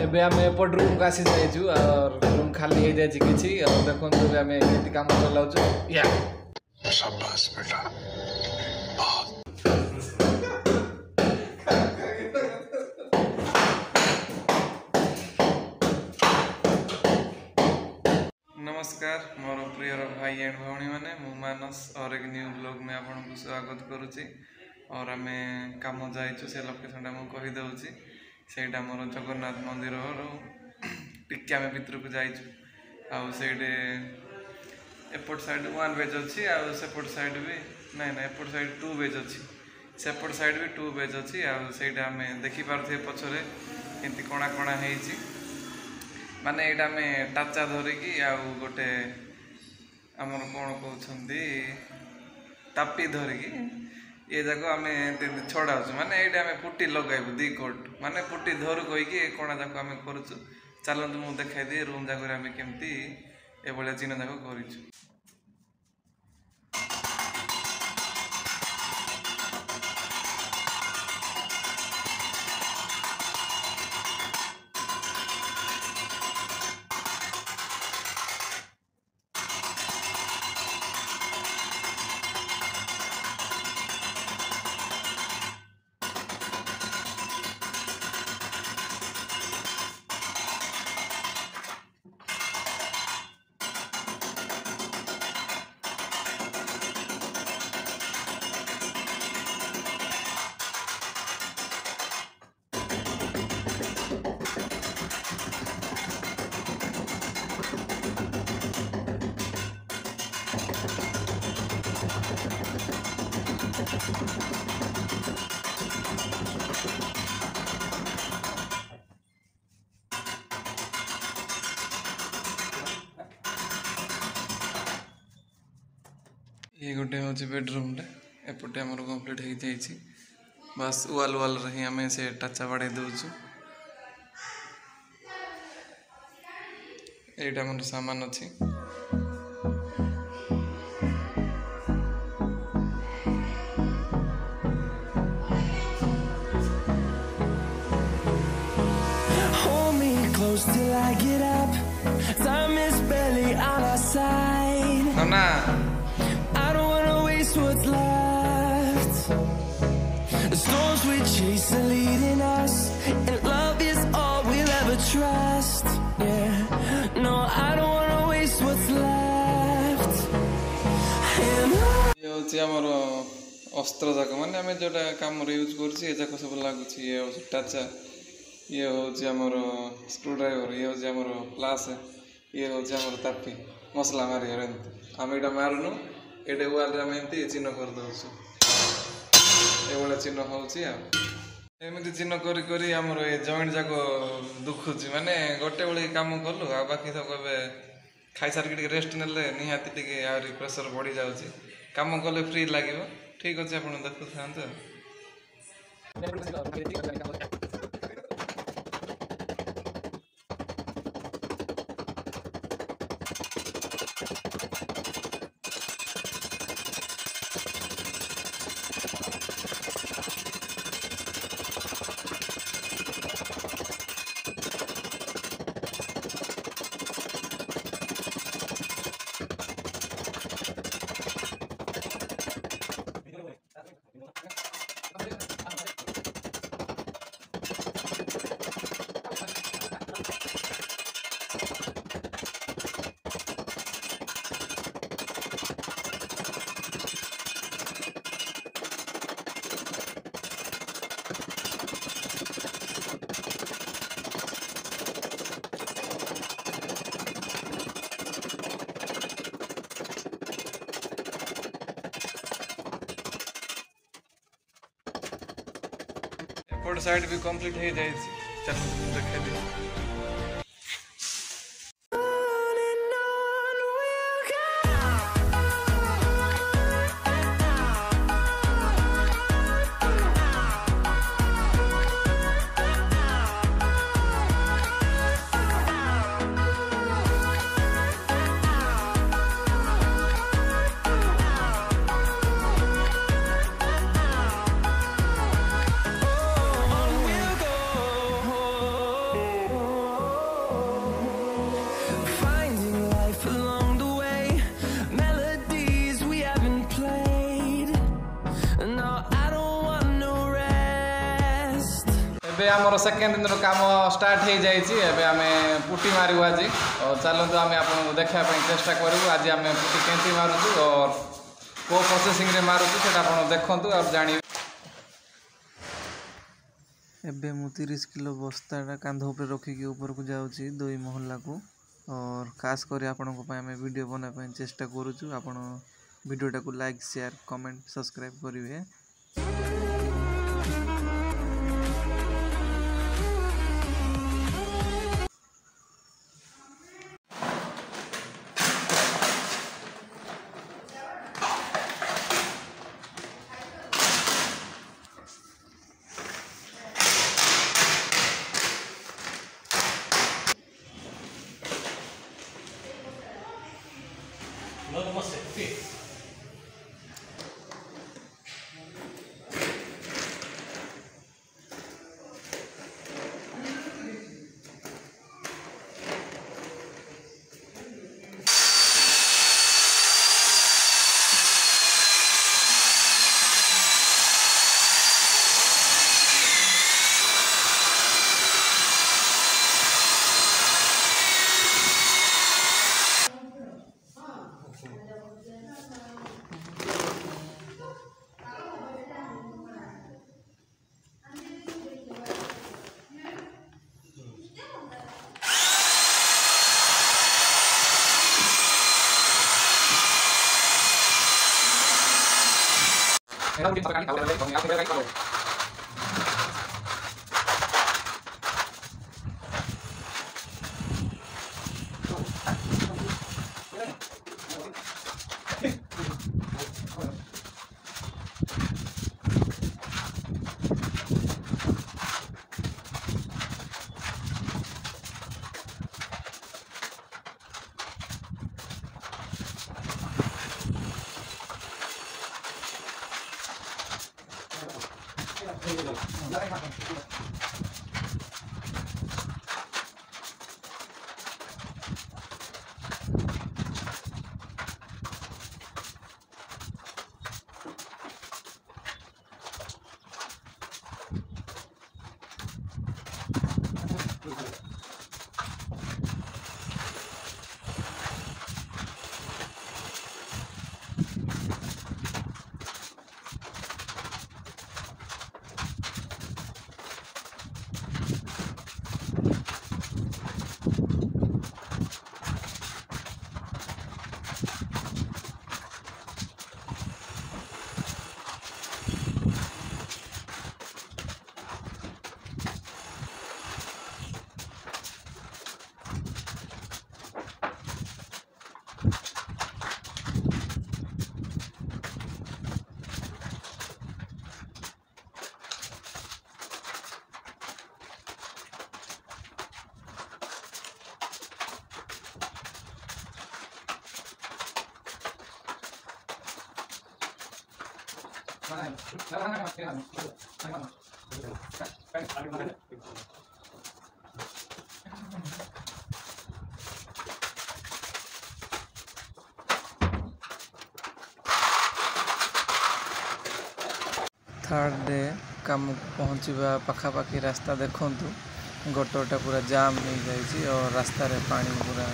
एबे आम एपट रूम को आसी जाइछु और रूम खाली हो जाइछि किछि और देखन तो आम केति काम चलाउछु या शाबाश बेटा नमस्कार मोर प्रिय भाई एंड भौणी मैंने मु मानस और एक न्यू ब्लॉग में आपको स्वागत करुच्ची और आम कम जाइछु से लोकेशन मुझे कहीदे से मोर जगन्नाथ मंदिर टिके आम भितर को जाइछु आउटे एपट साइड 1 बेज अच्छी आउट साइड भी ना ना एपट साइड 2 बेज अच्छी सेपट साइड भी 2 बेज अच्छी आईटा आम देखिपे पछरे केमती कणा कणा होती माने यहाँ आम टाचा धरिकी गोटे आमर कौन कहते टापी धरिकी ये जाक आम छड़ाऊ माने ये आम पुटी लगेबू 2 कोट माने पुटी धरू कहीकि कणा जाक आम करुचु चलतु मुझे देखाई दिए रूम जाक आम केमती एभलिया चिन्ह जाक करूँ। ये गोटे हूँ बेडरूम एपटे आम कम्प्लीट हो जाइए बस वाल वाल रही आम से टाचा बाड़े दौचु यहाँ मोर सामान अच्छी Till I get up, time is barely on our side. ना I don't wanna waste what's left. The storms we chase are leading us, and love is all we'll ever trust. Yeah, no, I don't wanna waste what's left. And ये हूँ आमर अस्त्र जाक माने आम जोटा कम use कर सब लगुच ये हूँ टाचा ये हूँ आमर स्क्रू ड्राइवर ये हूँ आमर प्लास ये हूँ आमर तापी मसला मारे आम यहाँ मारुनु ये वाल आम एमती चिन्ह करदे ये चिन्ह होमती चिन्ह करी आमर ये जॉइंट जाक दुखुची माने गोटे बेले कम कलु आ बाकी सब खाई सारिक रेस्ट नेले निहाती आहरी प्रेसर बढ़ी जाऊँगी कम कले फ्री लगे ठीक अच्छे आप देखु था एपट साइड भी कंप्लीट हो जाए चल देखा दिए आमर सेकेंड दिन काम स्टार्ट हो जाए आम पुटी मारू आज और चलतु आम आपको देखापी चेष्टा करूँ आज आम पुटी केमती मारुचु और को प्रोसेसिंग रे मारुचु से आप देखु और जान एबे मु 30 किलो बस्ताटा कांध उपर रखिकी ऊपर को जाऊँगी 2 महला को और खास कर आपण वीडियो बनाई चेष्टा करुचु आपण वीडियोटा को लाइक शेयर कमेंट सब्सक्राइब करेंगे। थर्ड डे काम पहुँचवा पाखापाखि रास्ता देखु गटरटा पूरा जाम हो जाए और रास्ता रे पानी पूरा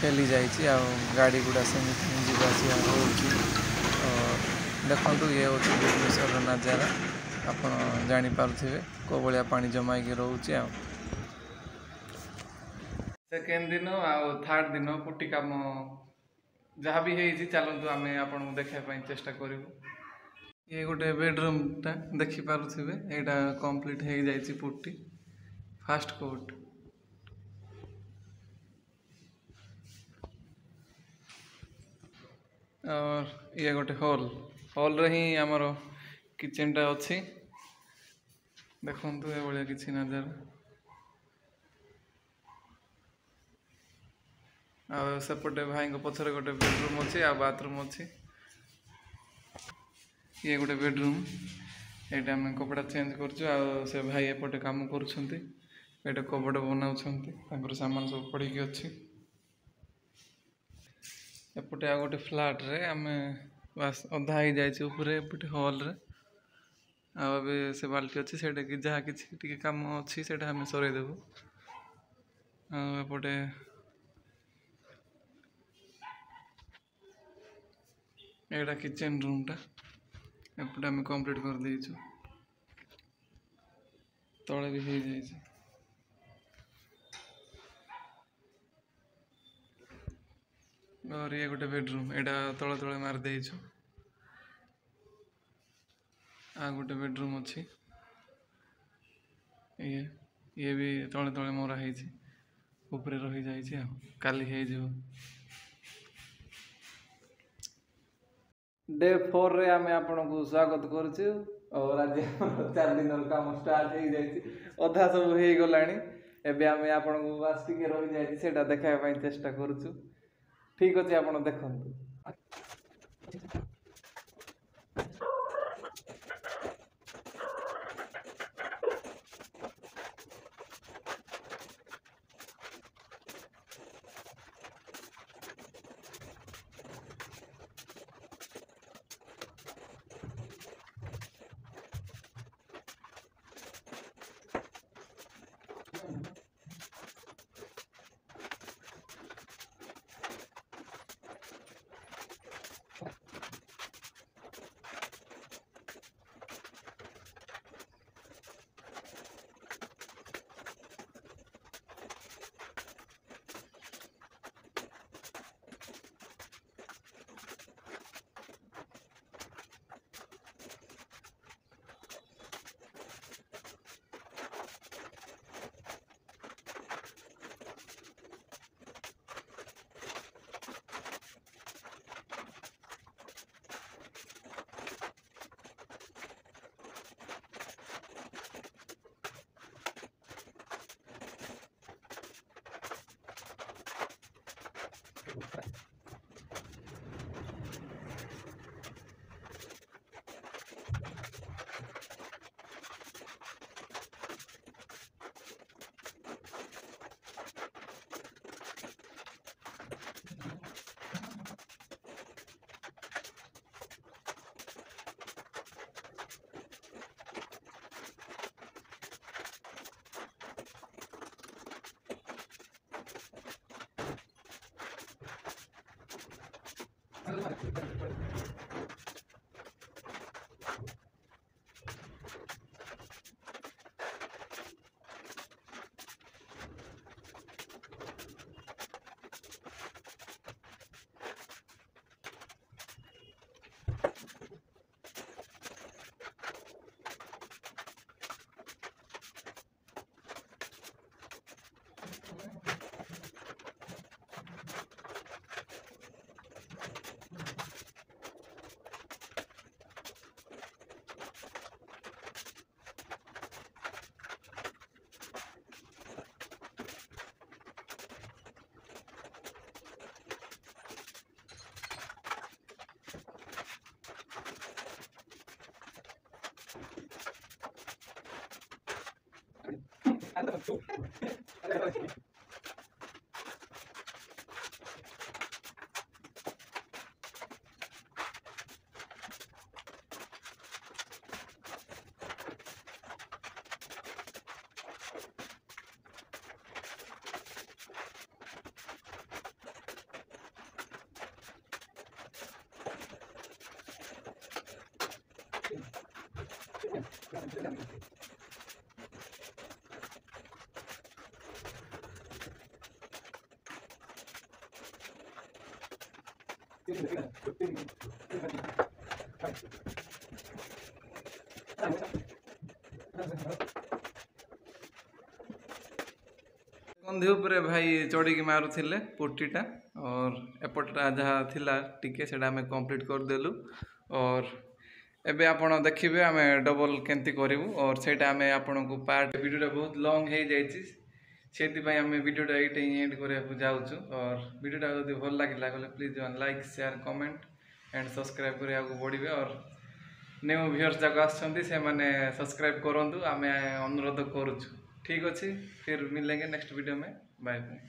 फैली जाइए आ गाड़ी गुड़ा सेमती जावासिया और देखु ये हूँ भुवनेश्वर नजारा आप जापारे कौ भाया पानी जमाई रोचे सेकेंड दिन आ थर्ड दिन पुटी काम जहाँ भी है चलतु आम आपको देखापी चेष्टा करूँ। ये गोटे बेडरूम टा देखी पारुथिबे एटा कंप्लीट हो जाइए पुट्टी फास्ट कोट और ये गोटे हॉल रे ही आमर किचन टा अच्छी देखंतु ए भलिया किछि नजर आ सेपटे भाई को पछरे गोटे बेडरूम अच्छी आ बाथरूम अच्छी ये गोटे बेडरूम ये आम कपड़ा चेंज कर भाई एपटे कम कर कबड़ बनाऊँ सामान सब पड़ी अच्छी एपटे आ गोटे फ्लैट रे आम बास अधा ही जाइए ऊपर एपटे हॉल रे ଆଉ ଏବେ ସେ ବାଲ୍ଟି ଅଛି ସେଇଟାକି ଯାହା କିଛି ଟିକେ କାମ ଅଛି ସେଇଟା ଆମେ ସରେଇଦେବୁ। ଆଉ ଏପଟେ ଏଇଟା କିଚେନ୍ ରୁମ୍ଟା, ଏପଟେ ଆମେ କମ୍ପ୍ଲିଟ୍ କରିଦେଇଛୁ, ତଳେ ବି ହେଇଯାଇଛି। और ये गोटे बेडरूम एटा तले तले मार देइछु। आ गोटे बेडरूम अच्छी ये भी तले तले मरा है ऊपर रही जाइए काली हो। डे 4 रे आमे आपन को स्वागत करछु और आज 4 दिन काम स्टार्ट हो जाई अधा सब हो गलानी। एबे आमे आपन को बास टिके रही जाई सेटा देखाय पई चेष्टा करछु। ठीक अच्छे आप देखु। कंधी उपरे भाई चढ़ी मारुले पुटीटा और एपटा जहाँ थिला टिके सेटा हमें कंप्लीट कर देलु और एबे आपण देखिबे आमे डबल केंती करिवु और सेटा हमें आपण को पार्ट वीडियोटा बहुत लॉन्ग हे जाईची सेति पई हमें वीडियोटा एटे एंड करिया जाउछु और वीडियोटा जदी भल लागिला गले please like share comment and subscribe करिया को पड़िबे और न्यू व्यूअर्स जाक आछंती से माने सब्सक्राइब करंतु आमे अनुरोध करूछु। ठीक अछि फिर मिलेंगे नेक्स्ट वीडियो में बाय बाय।